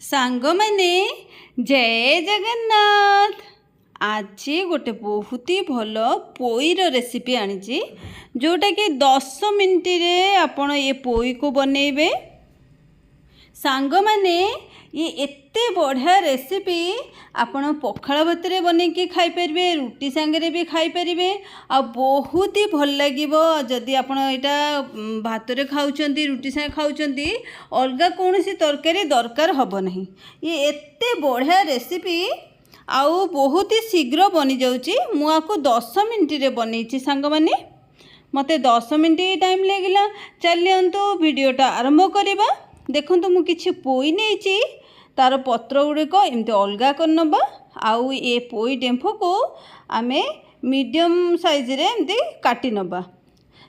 ସାଙ୍ଗମାନେ ଜୟ ଜଗନ୍ନାଥ। ଆଜି ଗୋଟେ ବହୁତ ହି ଭଲ ପୋଇର ରେସିପି ଆଣିଛି, ଯେଉଁଟାକି 10 ମିନିଟରେ ଆପଣ ଏ ପୋଇକୁ ବନେଇବେ। ସାଙ୍ଗମାନେ ये एते बढ़िया रेसिपी आपण पखाल भाତରେ बनेकी खाई परिबे, रुटी सांगरे भी खाई परिबे आ बहुत ही भल लागिबो। जदि आपण एटा भातरे खाउचंती, रुटी सांगे खाउचंती, अलगा कोनोसी तरकारी दरकार हबो नहीं। ये एते बढ़िया रेसिपी आउ बहुत ही शीघ्र बनी जाउची। मु आकु 10 मिनिट रे बनैची सांगमाने, मते 10 मिनिट ही टाइम लागिला। चलियंतु वीडियोटा आरंभ करिबा। देखंतु मु किछि पोई नेची, तार पत्र गुड़िक एमती अलगा करनबा। आउ ए पोई डेम्फो को आमे मीडियम साइज रे एमती काटी नबा।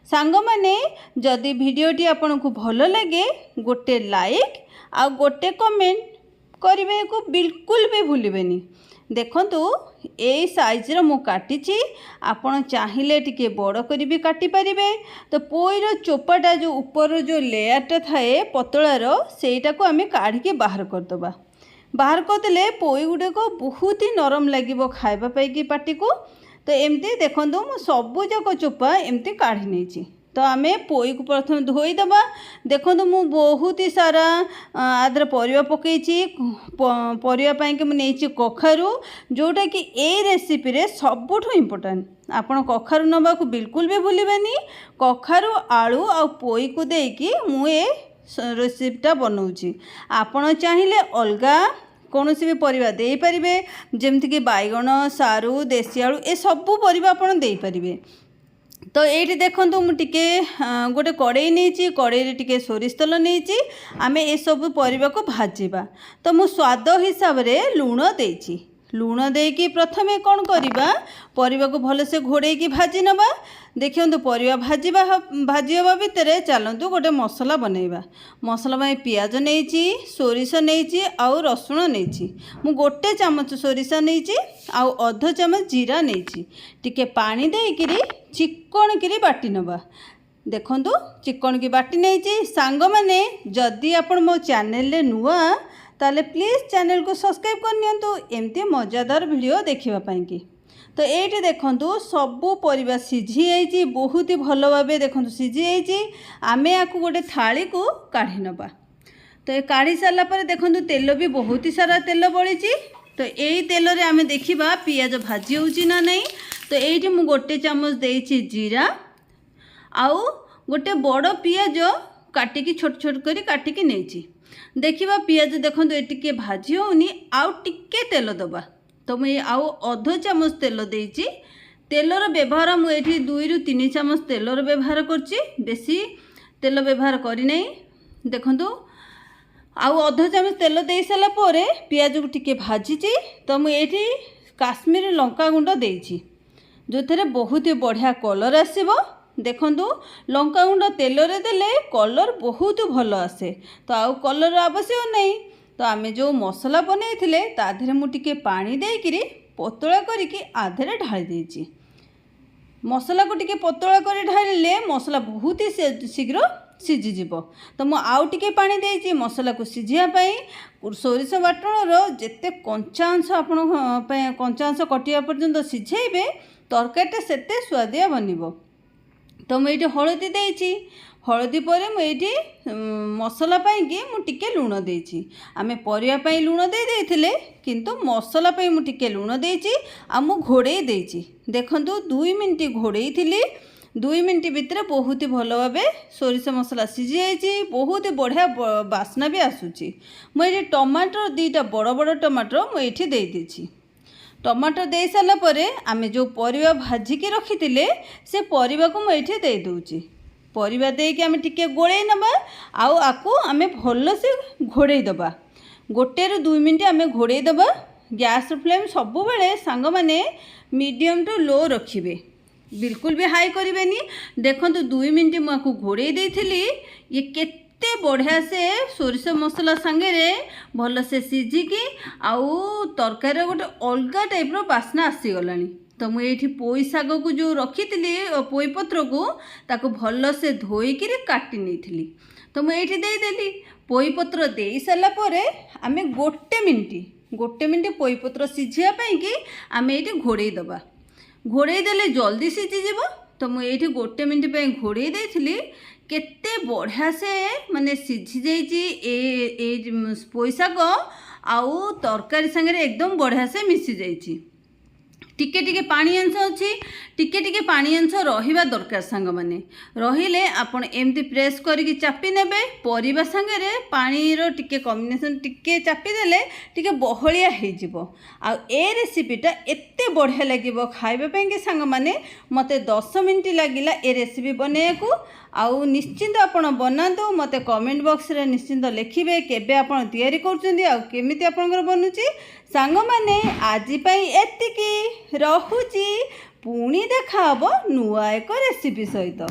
सांग माने जदि वीडियोटी आपन को भल लगे गोटे लाइक आ गोटे कमेंट करिवे को बिल्कुल भी भूलिबेनी। देखंतु ए साइज रो मु काटिची, आपण चाहिले टिके बड़ करी भी काटी परिबे। तो पोईर चोपाटा जो ऊपर जो लेयरटा थाए पतलार, सेटा को आमे काढ़ी के बाहर करदबा। बाहर करदेले पोई गुडे को बहुत ही नरम लागिबो खाइबा पाई पाटी को। तो एमती देखंतु मु सबु जाक चोपा एमती काढ़ी नेची। तो आमे पोई को प्रथम धोईदबा। देखो मु बहुत ही सारा आदर परिवा पकईची। परिवा पाई के मु नेची कखारु, जोटा कि ए रेसिपी रे सबुठु इम्पोर्टेंट। आपण कखारु नबा को बिल्कुल भी भूलिबेनी। कखारु आलू आ पोई को देकी मु ए रेसिपीटा बनाउची। आपण चाहिले अलगा कौनसी भी परिवा दे परिबे, जेमति कि बाइगण, सारू, देसी आलू, ए सबु परिवा आपण दे परिबे। तो ये देखो मुझे गोटे कड़ई नहीं, कड़ई टिके सोरिष तेल नहीं, आमे ए सब परिवा को भाजिबा। तो मु स्वाद हिसाब रे लूण देछि। लूण देकी प्रथमे कौन करिबा, परिवा को भल से घोड़े की भाजी नबा। देखियो तो परिवा भाजी हवा भितर चलतु गोटे मसला बनैबा। मसला में पियाज नहीं, सोरिष नहीं, आउ रसुण नहीं। मु गोटे चामच सोरिष नहीं, आउ अध चामच जीरा नहीं। टिके पानी देकिरी चिकन किरी बाटी नबा। देखंतु चिकन की बाटी नहीं। सांग माने जदि आपण मो चैनल रे नुआ ताले प्लीज चैनल को सब्सक्राइब करनियंतु, एमती मजादार वीडियो देखिबा पाई की। तो ये देखंतु सबु परिवा सिझी जाइछि, बहुत ही भल भाबे देखंतु सिझी जाइछि। आमे आकु गोटे थाली को काढ़ी नबा। तो ये काढ़ी सारा पर देखंतु तेल भी बहुत ही सारा तेल बळिछि। तो यही तेल रे आमे देखिबा पियाज भाजी होउछि ना नहीं। तो ये मु गोटे चामच देइछि जीरा, आउ गोटे बड़ पियाज काटिकी छोट छोट करी काटिकी नेछि। देखिबा पियाज देखंतु एटिके भाजी होउनी, आउ टिके तेल दबा। तो मुझे आउ अध चामच तेल देइछि। तेलर व्यवहार मुझे 2 ରୁ 3 चामच तेलर व्यवहार करछि, बेसी तेल व्यवहार करी नहीं। देखंतु आउ अध चामच तेल दे सारा पर पियाज को टिके भाजीछि। तो मुझे काश्मीरी लंका गुंड देइछि, जो थे बहुत ही बढ़िया कलर आसीबो। देखंतु लंका गुंड तेल रे देले कलर बहुत भल आसे। तो आउ कलर आवश्यक नहीं। तो आमे जो मसला बनैथिले ता देहरे मु टिके पानी देकिरी पतला करिकी आधेरे ढाली देइछि। मसला को टिके पतला करी ढालिले मसला बहुत ही शीघ्र सिझी जिवो। तो मु आउ टिके पानी देइछि मसला को सिझिया पई। सोरिष बाटणर जेते कंचा अंश आपण पई कंचा अंश कटिया पर्यंत सिझेइबे, तरकारीटा सेते स्वादिया बनिबो। तो मु एठी हळदी देइछि। हळदी पर मुझे मसला पाई मुझे लुण देइछि। आमे परिवा पाई लुण दे देइथिले, किंतु मसला पाई मु टिके लुण देइछि आ मु घोड़े देइछि। देखंतु 2 मिनिट घोड़े थिली। 2 मिनिट भितर बहुत ही भल भाबे सोरिष मसला सिझी जाइछि, बहुत ही बढ़िया बास्ना भी आसुछि। मुझे टमाटर 2टा बड़ बड़ टमाटर मुझे दे देइछि। टमाटर दे सारा पर आमे जो परिवा भाजिकी रखिथिले से परिवा को मुझे दे दउछि। परिवा देके आमे टिके गोळेई नबा, आउ आकु आमे भल से घोड़ेई दबा। 1 ରୁ 2 मिनिट आमे घोड़ेई दबा। गैस फ्लेम सबु बेले सांग माने मीडियम टू लो रखिबे, बिल्कुल भी हाई करिवेनी। देखंतु 2 मिनिट मु आकु घोड़ेई देइथिली। ये केते बढ़िया से सोरिष मसला संगे रे भल से सिझिकी आउ तरकारी गोटे अलगा टाइप रो बास्ना आसी गलानी। तो मुझे पोई शाग को जो रखी पोई पत्र को ताको भल से धोईकी काटी नहीं। तो मुझे देदेली पोईपत्र दे सारा पर आम गोटे मिनिट पोईपत्र सिझापी कि आम ये घोड़े दबा घोड़े देले जल्दी सिझीज तो मुझे गोटे मिनिट घोड़े देली केते बढ़िया से माने सिझी जाइए पोई शाग आउ तरकारी सागर एकदम बढ़िया से मिसी जाइए टिके टिके पानी अंश अच्छी टिके टिके पानी अंश रहिबा दरकार सांग माने रहिले आपण एमती प्रेस करके चापी नेबे परिबा सांगरे पानी रो टिके कॉम्बिनेशन टिके चापी देले टिके बहलिया हे जिवो आ ए रेसिपीटा एत्ते बढ़िया लागिवो खाइबा ପାଇଁ के सांग माने मते 10 मिनिट लागिला ए रेसिपी बनेयाकू आउ निश्चिंत आपण बनातु मते कमेंट बॉक्स रे निश्चिंत लिखिबे केबे आपण तयारी करछंदी आ केमिति आपनकर बनुची सांग माने आजि पई एतिकी रहुची पुणी देखा हबो नुआ एक रेसिपी सहित।